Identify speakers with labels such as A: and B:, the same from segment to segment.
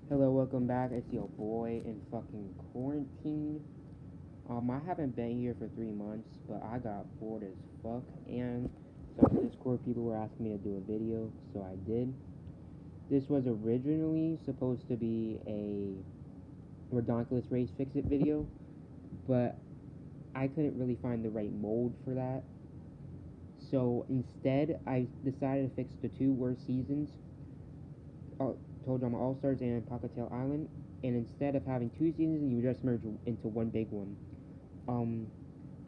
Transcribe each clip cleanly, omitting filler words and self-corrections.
A: Hello, welcome back. It's your boy in fucking quarantine. I haven't been here for 3 months, but I got bored as fuck, and some Discord people were asking me to do a video, so I did. This was originally supposed to be a Redonkulous Race Fix-It video, but I couldn't really find the right mold for that. So instead, I decided to fix the two worst seasons, Toe Drama All Stars and Pockettail Island, and instead of having two seasons, you just merge into one big one. Um,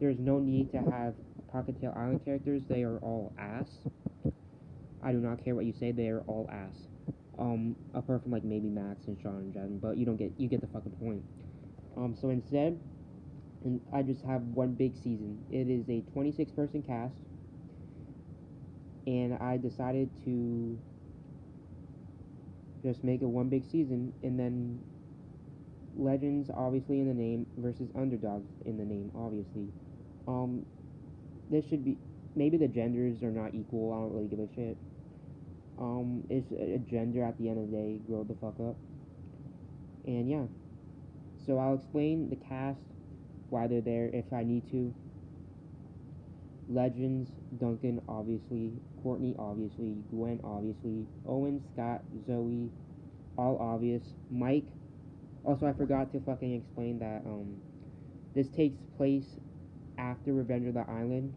A: there's no need to have Pockettail Island characters. They are all ass. I do not care what you say. They are all ass. Apart from like maybe Max and Sean and Jasmine, but you get the fucking point. So instead, and I just have one big season. It is a 26-person cast, and I decided to just make it one big season, and then Legends obviously in the name versus Underdogs in the name, obviously. Um, this should be maybe the genders are not equal. I don't really give a shit. It's a gender at the end of the day. Grow the fuck up. And yeah, so I'll explain the cast, why they're there if I need to. Legends, Duncan obviously, Courtney obviously, Gwen obviously, Owen, Scott, Zoe, all obvious. Mike. Also, I forgot to fucking explain that this takes place after Revenge of the Island,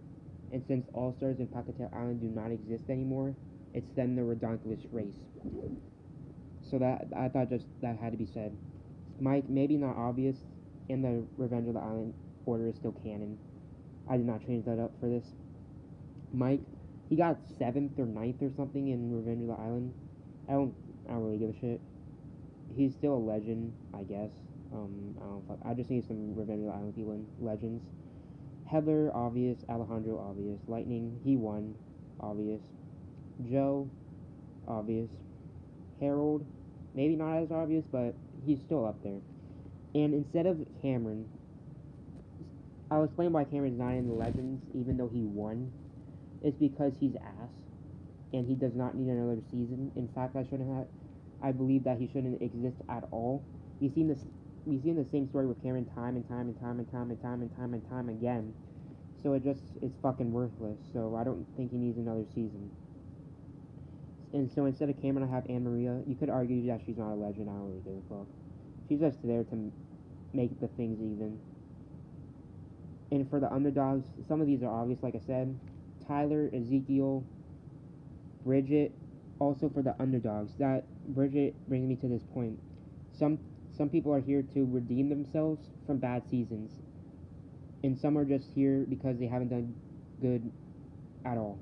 A: and since All Stars and Pockettail Island do not exist anymore, it's then the Redonkulous race. So that I thought just that had to be said. Mike, maybe not obvious, in the Revenge of the Island order is still canon. I did not change that up for this. Mike, he got 7th or ninth or something in Revenge of the Island. I don't really give a shit. He's still a legend, I guess. I just need some Revenge of the Island people in legends. Heather, obvious. Alejandro, obvious. Lightning, he won, obvious. Joe, obvious. Harold, maybe not as obvious, but he's still up there. And instead of Cameron, I'll explain why Cameron's not in the Legends, even though he won. It's because he's ass, and he does not need another season. In fact, I believe that he shouldn't exist at all. We've seen this. We've seen the same story with Cameron time and time and time and time and time and time and time again. So it's fucking worthless. So I don't think he needs another season. And so instead of Cameron, I have Anne Maria. You could argue that she's not a legend. I don't really give a fuck. She's just there to make the things even. And for the underdogs, some of these are obvious, like I said. Tyler, Ezekiel, Bridget. Also for the underdogs, that Bridget brings me to this point. Some some people are here to redeem themselves from bad seasons, and some are just here because they haven't done good at all,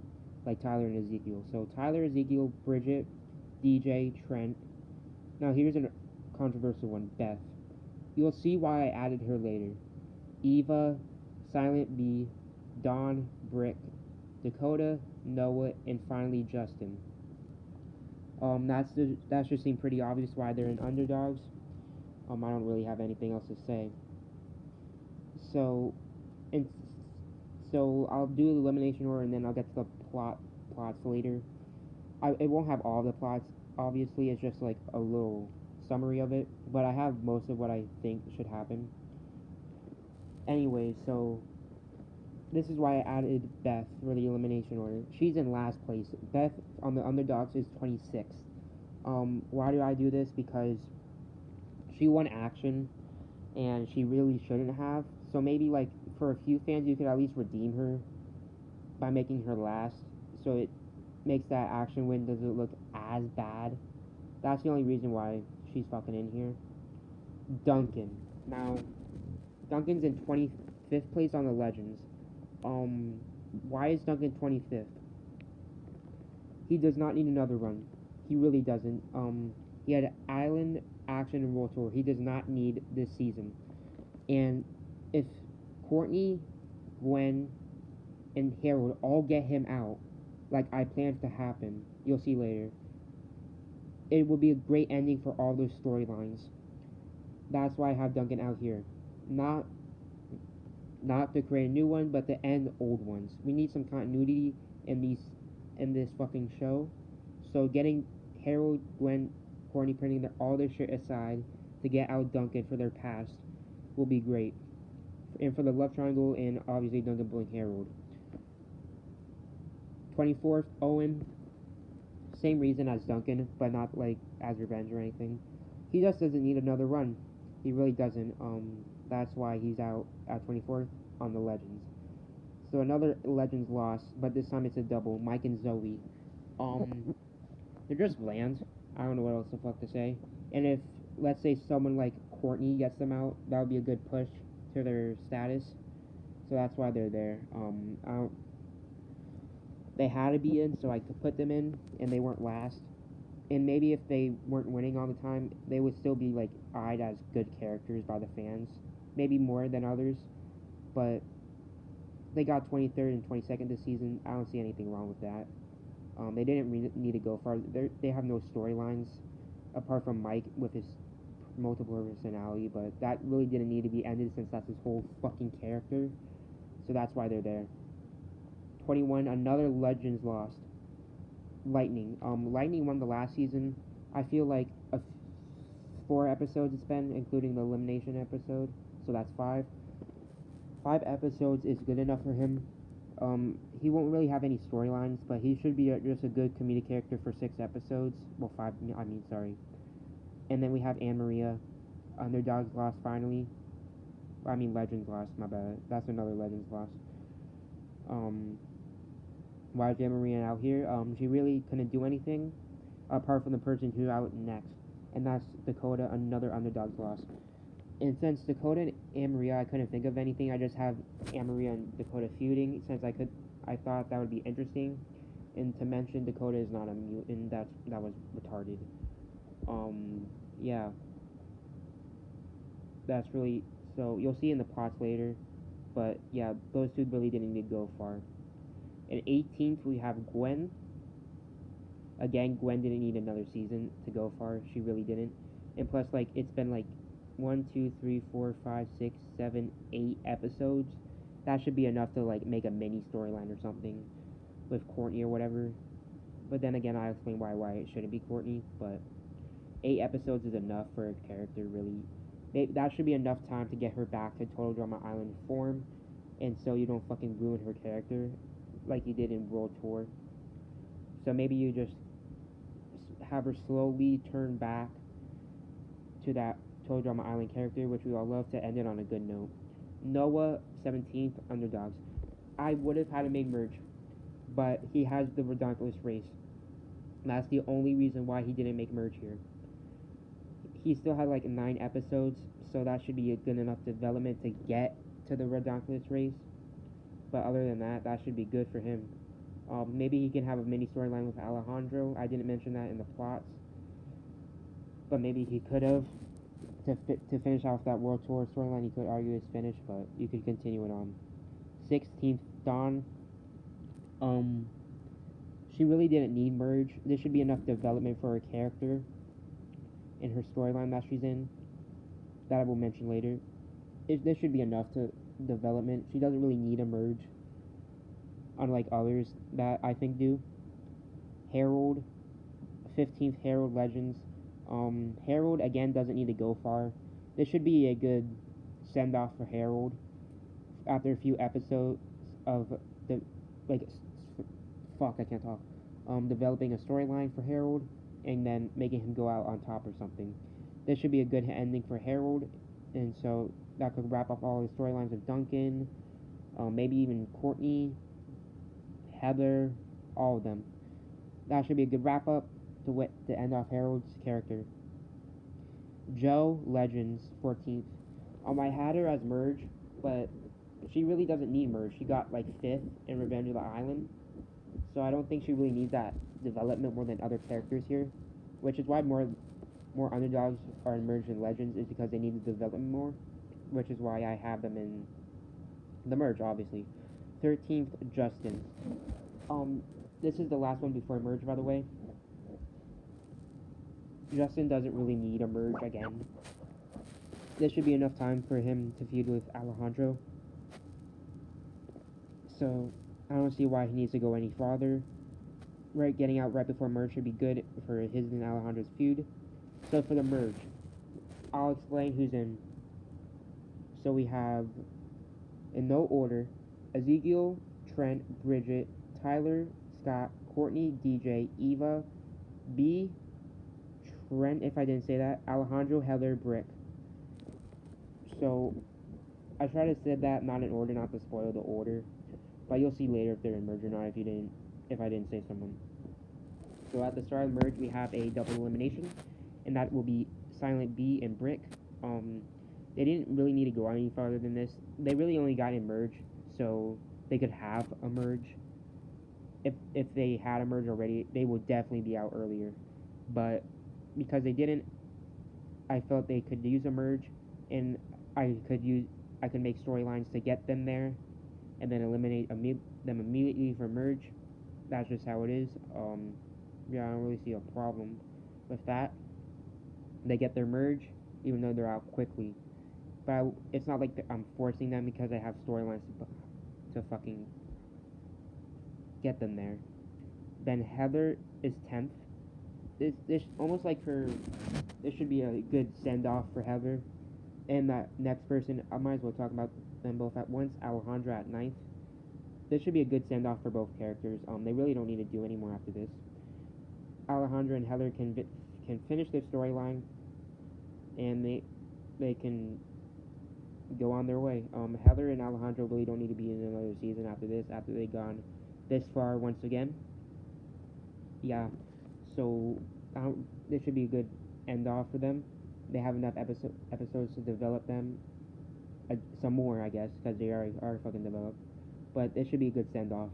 A: like Tyler and Ezekiel. So Tyler, Ezekiel, Bridget, DJ, Trent. Now here's a controversial one, Beth. You'll see why I added her later. Eva, Silent B, Dawn, Brick, Dakota, Noah, and finally Justin. That's just seemed pretty obvious why they're in underdogs. I don't really have anything else to say. So, and so I'll do the elimination order, and then I'll get to the plots later. It won't have all the plots. Obviously, it's just like a little summary of it, but I have most of what I think should happen. Anyway, so this is why I added Beth for the elimination order. She's in last place. Beth on the underdogs is 26th. Why do I do this? Because she won action, and she really shouldn't have. So maybe like for a few fans, you could at least redeem her by making her last, so it makes that action win doesn't look as bad. That's the only reason why she's fucking in here. Duncan. Now, Duncan's in 25th place on the Legends. Why is Duncan 25th? He does not need another run. He really doesn't. He had Island, Action, and World Tour. He does not need this season. And if Courtney, Gwen, and Harold all get him out, like I planned to happen, you'll see later, it will be a great ending for all those storylines. That's why I have Duncan out here. Not not to create a new one, but to end old ones. We need some continuity in this fucking show. So getting Harold, Gwen, Courtney putting all their shit aside to get out Duncan for their past will be great. And for the love triangle and obviously Duncan bullying Harold. 24th, Owen. Same reason as Duncan, but not like as revenge or anything. He just doesn't need another run. He really doesn't. That's why he's out at 24th on the Legends. So another Legends loss, but this time it's a double. Mike and Zoe. They're just bland. I don't know what else the fuck to say. And if, let's say, someone like Courtney gets them out, that would be a good push to their status. So that's why they're there. They had to be in, so I could put them in, and they weren't last. And maybe if they weren't winning all the time, they would still be like eyed as good characters by the fans. Maybe more than others, but they got 23rd and 22nd this season. I don't see anything wrong with that. They didn't need to go far. They have no storylines apart from Mike with his multiple personality, but that really didn't need to be ended since that's his whole fucking character. So that's why they're there. 21, another Legends lost. Lightning. Lightning won the last season. I feel like 4 episodes it's been, including the elimination episode. So that's 5. 5 episodes is good enough for him. He won't really have any storylines, but he should be just a good comedic character for 6 episodes. Well, 5, sorry. And then we have Anne Maria. Underdogs lost finally. Legends lost, my bad. That's another Legends loss. Why is Anne Maria out here? She really couldn't do anything apart from the person who's out next. And that's Dakota, another Underdogs loss. And since Dakota and Anne Maria, I couldn't think of anything. I just have Anne Maria and Dakota feuding since I thought that would be interesting. And to mention, Dakota is not a mutant. That was retarded. Yeah. That's really, so you'll see in the plots later. But yeah, those two really didn't need to go far. In 18th, we have Gwen. Again, Gwen didn't need another season to go far. She really didn't. And plus, it's been 1, 2, 3, 4, 5, 6, 7, 8 episodes. That should be enough to make a mini storyline or something with Courtney or whatever. But then again, I'll explain why it shouldn't be Courtney. But 8 episodes is enough for a character, really. That should be enough time to get her back to Total Drama Island form, and so you don't fucking ruin her character like you did in World Tour. So maybe you just have her slowly turn back to that Total Drama Island character, which we all love, to end it on a good note. Noah, 17th, Underdogs. I would have had him make merge, but he has the Redonkulous race. That's the only reason why he didn't make merge here. He still had 9 episodes, so that should be a good enough development to get to the Redonkulous race. But other than that, that should be good for him. Maybe he can have a mini storyline with Alejandro. I didn't mention that in the plots, but maybe he could have to finish off that World Tour storyline. You could argue it's finished, but you could continue it on. 16th, Dawn. She really didn't need merge. This should be enough development for her character in her storyline that she's in, that I will mention later. This should be enough to development. She doesn't really need a merge, unlike others that I think do. Harold, 15th, Harold Legends. Harold again doesn't need to go far. This should be a good send off for Harold after a few episodes of the I can't talk. Developing a storyline for Harold and then making him go out on top or something. This should be a good ending for Harold, and so that could wrap up all the storylines of Duncan, maybe even Courtney, Heather, all of them. That should be a good wrap up to end off Harold's character. Joe, Legends, 14th. I had her as merge, but she really doesn't need merge. She got 5th in Revenge of the Island, so I don't think she really needs that development more than other characters here, which is why more Underdogs are in merge than Legends, is because they need to develop more, which is why I have them in the merge, obviously. 13th, Justin. This is the last one before merge, by the way. Justin doesn't really need a merge again. This should be enough time for him to feud with Alejandro. So, I don't see why he needs to go any farther. Getting out right before merge should be good for his and Alejandro's feud. So for the merge, I'll explain who's in. So we have, in no order, Ezekiel, Trent, Bridget, Tyler, Scott, Courtney, DJ, Eva, B, Trent, if I didn't say that, Alejandro, Heather, Brick. So I try to say that not in order, not to spoil the order, but you'll see later if they're in merge or not if I didn't say someone. So at the start of the merge, we have a double elimination, and that will be Silent B and Brick. Um, they didn't really need to go any farther than this. They really only got in merge, so they could have a merge. If they had a merge already, they would definitely be out earlier. But because they didn't, I felt they could use a merge, and I could make storylines to get them there, and then eliminate them immediately for merge. That's just how it is. Yeah, I don't really see a problem with that. They get their merge, even though they're out quickly. But it's not like I'm forcing them because I have storylines to fucking get them there. Then Heather is 10th. This almost like her. This should be a good send off for Heather. And that next person, I might as well talk about them both at once. Alejandra at ninth. This should be a good send off for both characters. They really don't need to do any more after this. Alejandra and Heather can finish their storyline, and they can go on their way. Heather and Alejandro really don't need to be in another season after this. After they've gone this far once again, yeah. So this should be a good end off for them. They have enough episodes to develop them some more, I guess, because they are fucking developed. But this should be a good send off.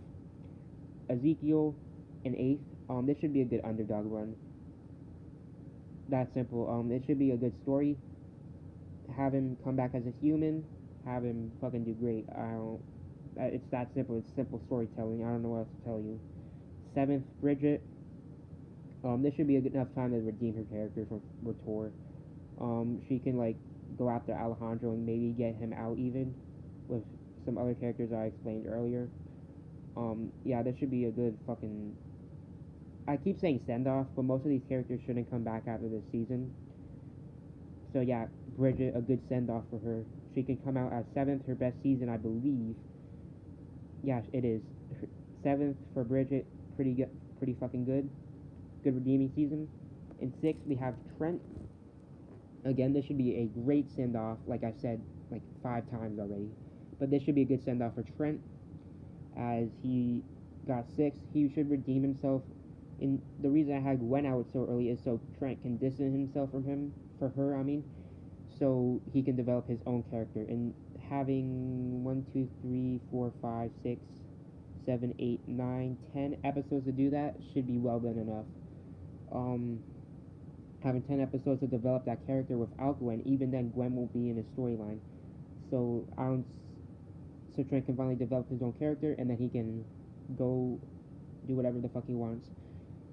A: Ezekiel in eighth. This should be a good underdog run. That simple. It should be a good story. Have him come back as a human. Have him fucking do great. I don't. It's that simple. It's simple storytelling. I don't know what else to tell you. Seventh, Bridget. This should be a good enough time to redeem her character from Rator. She can like go after Alejandro and maybe get him out even with some other characters I explained earlier. Yeah, this should be a good fucking. I keep saying send off, but most of these characters shouldn't come back after this season. So yeah, Bridget, a good send off for her. She can come out as seventh, her best season, I believe. Yeah, it is. Seventh for Bridget, pretty good, pretty fucking good. Good redeeming season. In sixth, we have Trent. Again, this should be a great send off, like I've said like 5 times already. But this should be a good send off for Trent, as he got sixth. He should redeem himself. And the reason I had Gwen out so early is so Trent can distance himself from him, for her, I mean, so he can develop his own character. And having 1, 2, 3, 4, 5, 6, 7, 8, 9, 10 episodes to do that should be well done enough. Um, Having 10 episodes to develop that character without Gwen, even then Gwen won't be in his storyline. So so Trent can finally develop his own character, and then he can go do whatever the fuck he wants.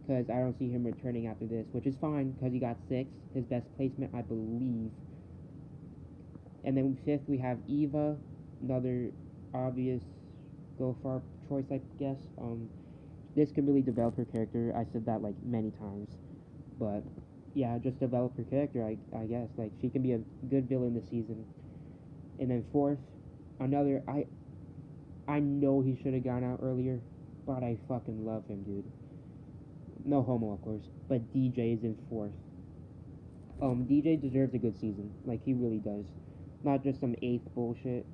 A: Because I don't see him returning after this, which is fine because he got sixth, his best placement, I believe. And then fifth, we have Eva, another obvious go far choice, I guess. This could really develop her character. I said that like many times, but yeah, just develop her character. I guess like she can be a good villain this season. And then fourth, another I know he should have gone out earlier, but I fucking love him, dude. No homo, of course, but DJ is in fourth. DJ deserves a good season, like he really does, not just some eighth bullshit.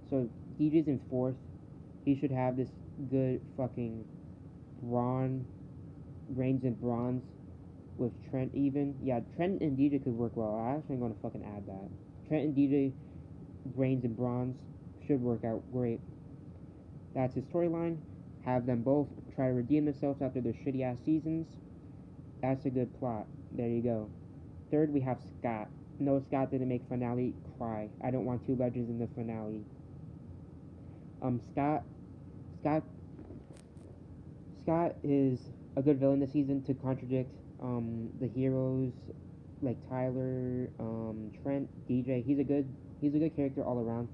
A: So DJ's in fourth. He should have this good fucking bronze, reigns in bronze with Trent even. Yeah, Trent and DJ could work well. I actually am gonna fucking add that. Trent and DJ, reigns in bronze, should work out great. That's his storyline. Have them both try to redeem themselves after their shitty ass seasons. That's a good plot. There you go. Third, we have Scott. No, Scott didn't make finale. Cry. I don't want two legends in the finale. Scott, Scott, Scott is a good villain this season to contradict the heroes like Tyler, Trent, DJ. He's a good character all around.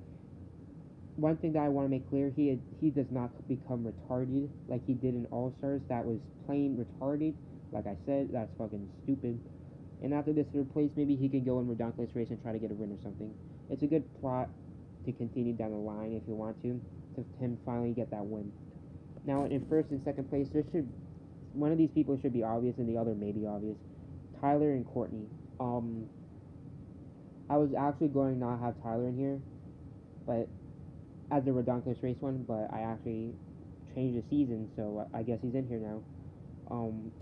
A: One thing that I want to make clear, he does not become retarded like he did in All Stars. That was plain retarded. Like I said, that's fucking stupid. And after this third place, maybe he can go in Redonkulous race and try to get a win or something. It's a good plot to continue down the line if you want to him finally get that win. Now, in first and second place, one of these people should be obvious and the other may be obvious. Tyler and Courtney. I was actually going to not have Tyler in here, but as the Redonkulous race one, but I actually changed the season, so I guess he's in here now.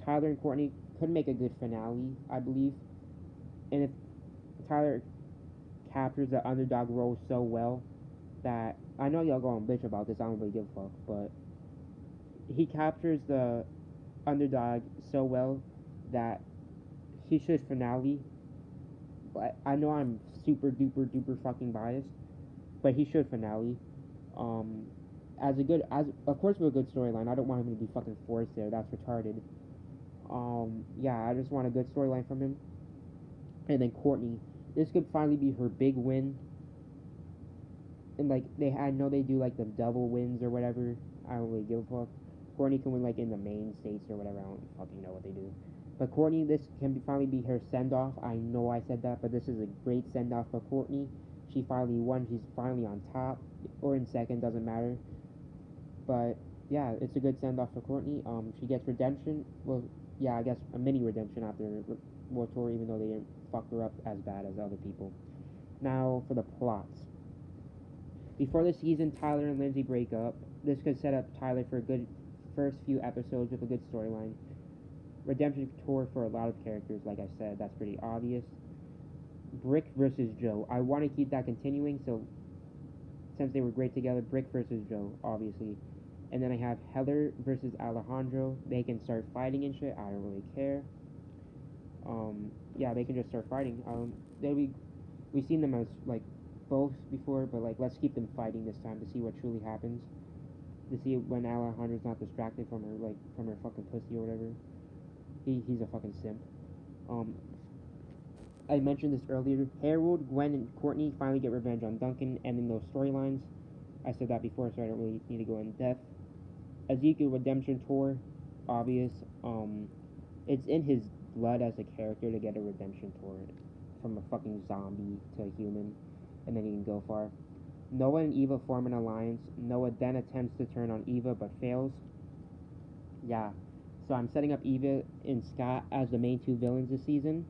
A: Tyler and Courtney could make a good finale, I believe. And if Tyler captures the underdog role so well that I know y'all gonna bitch about this, I don't really give a fuck, but he captures the underdog so well that he should finale. But I know I'm super duper duper fucking biased, but he should finale. Um, as of course with a good storyline. I don't want him to be fucking forced there. That's retarded. Yeah, I just want a good storyline from him. And then Courtney, this could finally be her big win. And like I know they do like the double wins or whatever. I don't really give a fuck. Courtney can win like in the main states or whatever. I don't fucking know what they do. But Courtney, this can finally be her send off. I know I said that, but this is a great send off for Courtney. She finally won. She's finally on top or in second, doesn't matter. But yeah, it's a good send off for Courtney. She gets redemption. Well, yeah, I guess a mini redemption after World Tour, even though they didn't fuck her up as bad as other people. Now for the plots. Before the season, Tyler and Lindsay break up. This could set up Tyler for a good first few episodes with a good storyline. Redemption tour for a lot of characters, like I said, that's pretty obvious. Brick versus Joe. I want to keep that continuing, so since they were great together, Brick versus Joe, obviously. And then I have Heather versus Alejandro. They can start fighting and shit. I don't really care. Yeah, they can just start fighting. We've seen them as like both before, but like let's keep them fighting this time to see what truly happens. To see when Alejandro's not distracted from her fucking pussy or whatever. He's a fucking simp. Um, I mentioned this earlier. Harold, Gwen, and Courtney finally get revenge on Duncan, ending those storylines. I said that before, so I don't really need to go in depth. Ezekiel redemption tour, obvious. It's in his blood as a character to get a redemption tour from a fucking zombie to a human, and then he can go far. Noah and Eva form an alliance. Noah then attempts to turn on Eva but fails. Yeah, so I'm setting up Eva and Scott as the main two villains this season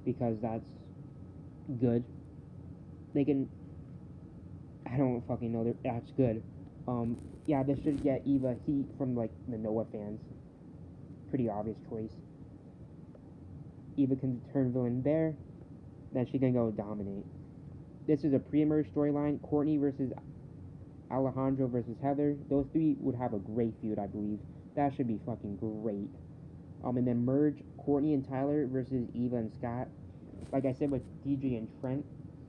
A: because that's good. They can. I don't fucking know. That's good. Yeah, this should get Eva heat from like the Noah fans. Pretty obvious choice. Eva can turn villain there. Then she can go dominate. This is a pre-emerge storyline. Courtney versus Alejandro versus Heather. Those three would have a great feud, I believe. That should be fucking great. And then merge Courtney and Tyler versus Eva and Scott. Like I said with DJ and Trent,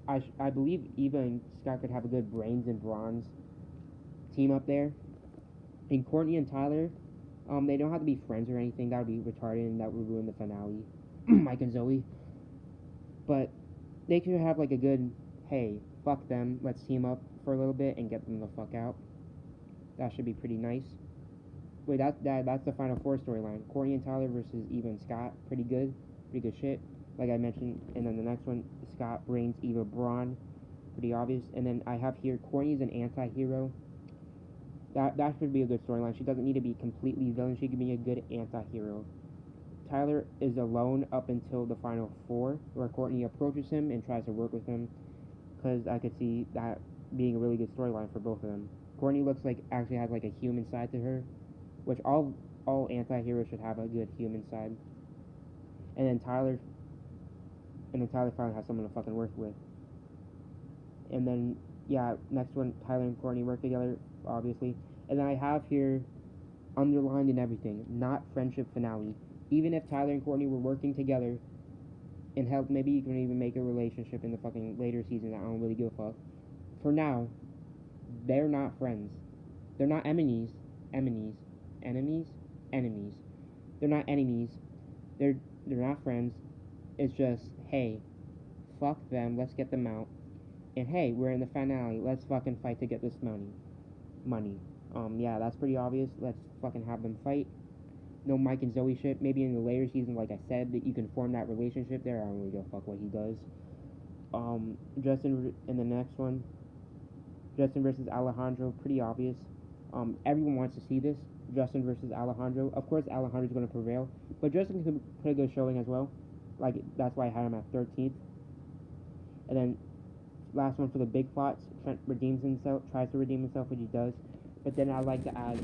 A: I believe Eva and Scott could have a good brains and bronze team up there. And Courtney and Tyler, they don't have to be friends or anything. That would be retarded and that would ruin the finale. Mike and Zoe. But they could have like a good, hey, fuck them, let's team up for a little bit and get them the fuck out. That should be pretty nice. Wait, that's the Final Four storyline. Courtney and Tyler versus Eva and Scott. Pretty good shit. Like I mentioned, and then the next one, Scott Brains, Eva Braun. Pretty obvious. And then I have here, Courtney's an anti-hero. That should be a good storyline. She doesn't need to be completely villain. She could be a good anti-hero. Tyler is alone up until the Final Four, where Courtney approaches him and tries to work with him, because I could see that being a really good storyline for both of them. Courtney looks like actually has like a human side to her, which all anti-heroes should have a good human side. And then Tyler finally has someone to fucking work with. And then yeah, next one, Tyler and Courtney work together, obviously. And then I have here, underlined in everything, not friendship finale. Even if Tyler and Courtney were working together and help, maybe you can even make a relationship in the fucking later season. I don't really give a fuck. For now, they're not friends. They're not enemies. Enemies. They're not enemies. They're not friends. It's just, hey, fuck them, let's get them out. And hey, we're in the finale, let's fucking fight to get this money. Yeah, that's pretty obvious. Let's fucking have them fight. no Mike and Zoe shit. Maybe in the later season, like I said, that you can form that relationship there. I don't really give a fuck what he does. Justin in the next one, Justin versus Alejandro, pretty obvious. Everyone wants to see this. Justin versus Alejandro. Of course, Alejandro's going to prevail, but Justin could put a good showing as well. Like that's why I had him at 13th. And then last one for the big plots, Trent redeems himself, tries to redeem himself, which he does. But then I like to add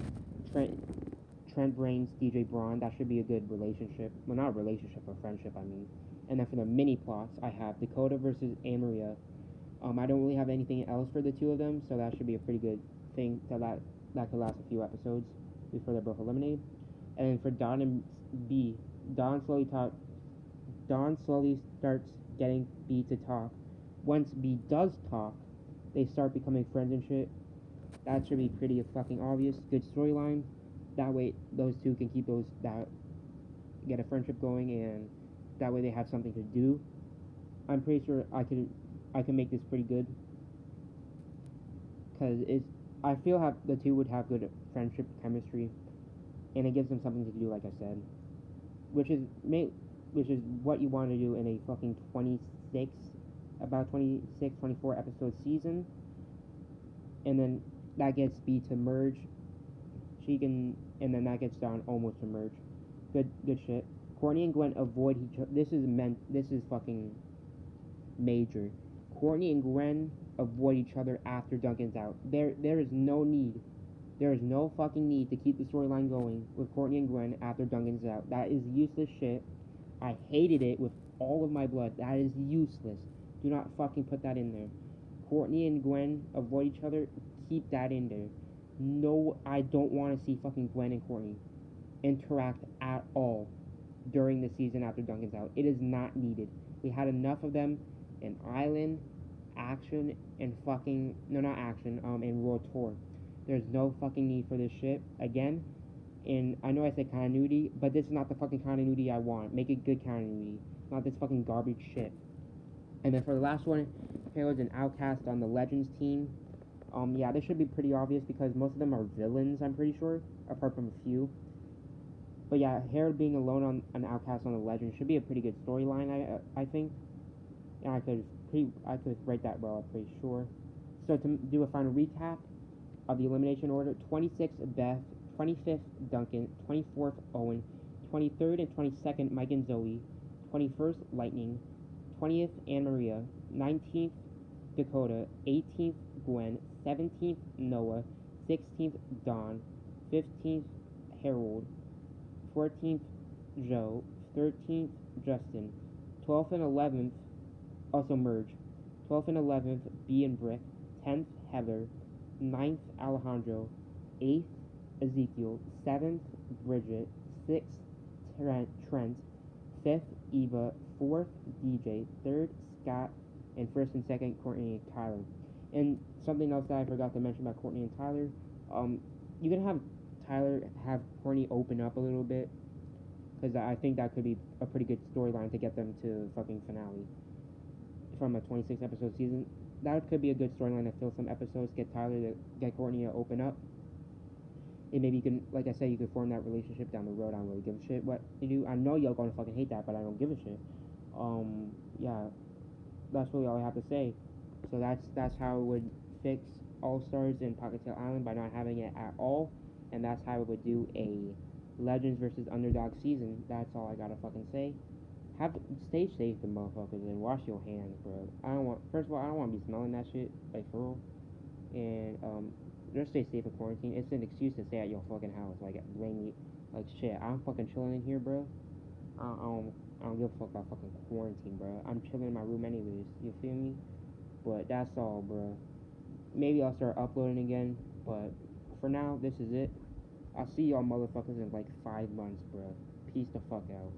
A: Trent Brains, DJ Braun. That should be a good relationship. Well, not a relationship, a friendship, I mean. And then for the mini plots, I have Dakota versus Amaria. I don't really have anything else for the two of them, so that should be a pretty good thing that could last a few episodes before they're both eliminated. And then for Don and B, Don slowly starts getting B to talk. Once B does talk, they start becoming friends and shit. That should be pretty fucking obvious. Good storyline. That way, those two can keep get a friendship going, and that way they have something to do. I'm pretty sure I can make this pretty good, cause I feel the two would have good friendship chemistry, and it gives them something to do, like I said, which is what you want to do in a fucking 24 episode season, and then that gets B to merge. And then that gets Don almost to merge. Good shit. Courtney and Gwen avoid each other. This is fucking major. Courtney and Gwen avoid each other after Duncan's out. There is no need. There is no fucking need to keep the storyline going with Courtney and Gwen after Duncan's out. That is useless shit. I hated it with all of my blood. That is useless. Do not fucking put that in there. Courtney and Gwen avoid each other. Keep that in there. No, I don't want to see fucking Gwen and Courtney interact at all during the season after Duncan's out. It is not needed. We had enough of them in Island, Action, and fucking not Action, and World Tour. There's no fucking need for this shit again. And I know I said continuity, but this is not the fucking continuity I want. Make it good continuity, not this fucking garbage shit. And then for the last one, Harold's an outcast on the Legends team. Yeah, this should be pretty obvious because most of them are villains, I'm pretty sure, apart from a few. But yeah, Harold being alone on an outcast on the Legends should be a pretty good storyline, I think. And I could write that well, I'm pretty sure. So to do a final recap of the elimination order: 26th Beth, 25th Duncan, 24th Owen, 23rd and 22nd Mike and Zoe, 21st Lightning, 20th Anne Maria, 19th Dakota, 18th Gwen, 17th Noah, 16th Don, 15th Harold, 14th Joe, 13th Justin, 12th and 11th also merge, 12th and 11th B and Brick, 10th Heather, 9th Alejandro, 8th Ezekiel, 7th Bridget, 6th Trent, 5th Eva, 4th DJ, 3rd Scott, and 1st and 2nd Courtney and Tyler. And something else that I forgot to mention about Courtney and Tyler, you can have Tyler have Courtney open up a little bit, because I think that could be a pretty good storyline to get them to fucking finale from a 26 episode season. That could be a good storyline to fill some episodes, get Courtney to open up. And maybe you can, like I said, you could form that relationship down the road. I don't really give a shit what you do. I know y'all gonna fucking hate that, but I don't give a shit. Yeah, that's really all I have to say. So that's how it would fix All Stars in Pocket Island by not having it at all, and that's how it would do a Legends versus Underdog season. That's all I gotta fucking say. Stay safe, the motherfuckers, and wash your hands, bro. First of all, I don't want to be smelling that shit, like for real. And just stay safe in quarantine. It's an excuse to stay at your fucking house, like rainy, like shit. I'm fucking chilling in here, bro. I don't give a fuck about fucking quarantine, bro. I'm chilling in my room anyways. You feel me? But that's all, bro. Maybe I'll start uploading again, but for now, this is it. I'll see y'all motherfuckers in like 5 months, bro. Peace the fuck out.